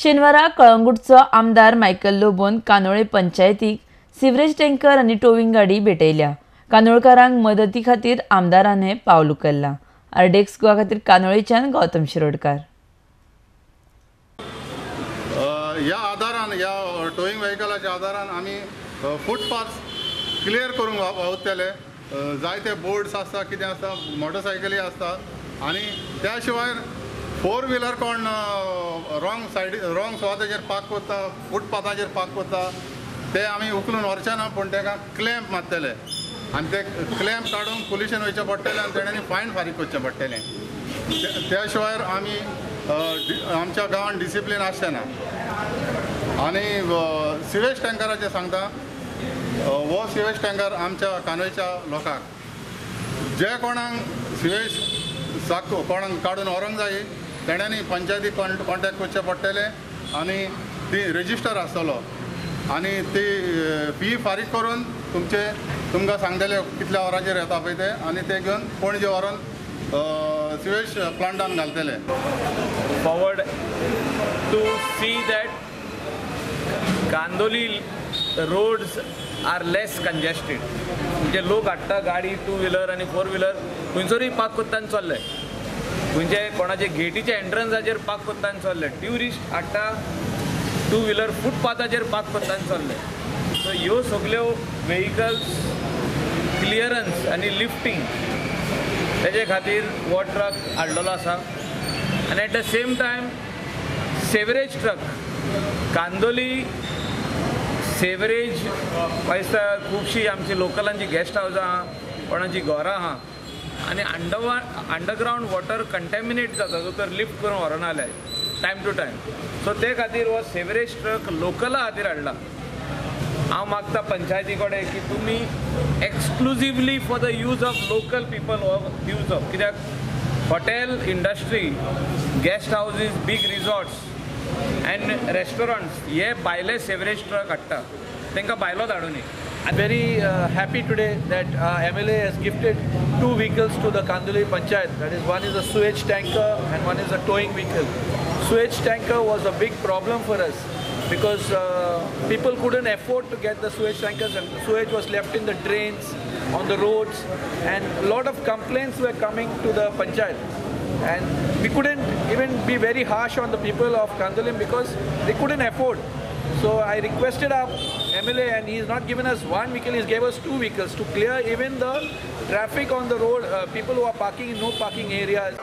शेनवारा कळंगूटचो आमदार मायकल लोबोन कानोळे पंचायतीक सिवरेज टँकर आनी टोविंग गाडी भेटयल्या। कानोळकारांक मदती खातीर आमदारान हें पावल उखल्लां। आरडेक्स गोवा खातीर कानोळेच्यान गौतम शिरोडकार। ह्या आदारान ह्या टोईंग व्हेकलाच्या आदारान आमी फुटपाथ क्लियर करूंक वावुरतले। जायते बोर्ड्स आसता, कितें आसता, मोटरसायकली आसता आनी त्या शिवाय 4 व्हिलर कोण रॉंग सुवातेचेर पार्क करता, फुटपाथाचेर पार्क करता ते आमी उखलून व्हरचे ना, पूण ताका क्लेम मारतले आनी ते क्लेम काडून पुलिशेन वयचें पडटलें आनी तेणेंनी फायन फारीक करचें पडटलें। त्या शिवाय आमी आमच्या गांवांत डिसिप्लीन आसचें ना। आनी सिवेज टँकराचें सांगता, हो सिवेज टँकर आमच्या कानोळेच्या लोकांक जे कोणाक सिवेज कोणाक काडून व्हरोंक जाय तेणेंनी पंचायतीक कॉन्टेक्ट करचें पडटलें आनी ती रेजिस्टर आसतलो आनी ती फी फारीक करून तुमकां सांगतले कितल्या वरांचेर येता पळय ते आनी ते घेवन पणजे व्हरून सिवेज प्लांटान घालतले। Forward to see that Kandoli roads are less congested, म्हणजे लोक हाडटा गाडी 2 व्हिलर आनी 4 व्हिलर खंयसरूय पार्क कोत्ता आनी चल्ले, खंयचे कोणाचे गेटीच्या एंट्रन्साचेर पार्क कोत्ता आनी चल्ले, ट्युरिस्ट हाडटा 2 व्हिलर फुटपाथाचेर पार्क कोत्ता आनी चल्ले। सो ह्यो सगल्यो व्हेकल्स क्लियरन्स आनी लिफ्टिंग तेजे खातीर हो ट्रक हाडलेलो आसा। आनी at the same time sewerage truck Candolim sewerage पैसा खुबशीं आमची लोकलांची गेस्ट हावसां आहा, कोणाची घरां आहा आनी अंडरग्रावंड वॉटर कंटॅमिनेट जाता, जो तर लिफ्ट करून व्हरोना जाल्यार टायम टू टायम। सो ते खातीर हो सेवरेज ट्रक लोकला खातीर हाडला। हांव मागता पंचायती कडेन की तुमी exclusively for the use of local people use of, कित्याक hotel industry, guest houses, big resorts and restaurants हे भायले सेवरेज ट्रक हाडटा, तांकां भायलो धाडूनी। I'm very happy today that MLA has gifted 2 vehicles to the Kandoli Panchayat. That is, one is a sewage tanker and one is a towing vehicle. Sewage tanker was a big problem for us because people couldn't afford to get the sewage tankers, and the sewage was left in the drains, on the roads, and a lot of complaints were coming to the Panchayat. And we couldn't even be very harsh on the people of Kandolim because they couldn't afford. So I requested our MLA, and he has not given us 1 vehicle, he gave us 2 vehicles to clear even the traffic on the road, people who are parking in no parking areas.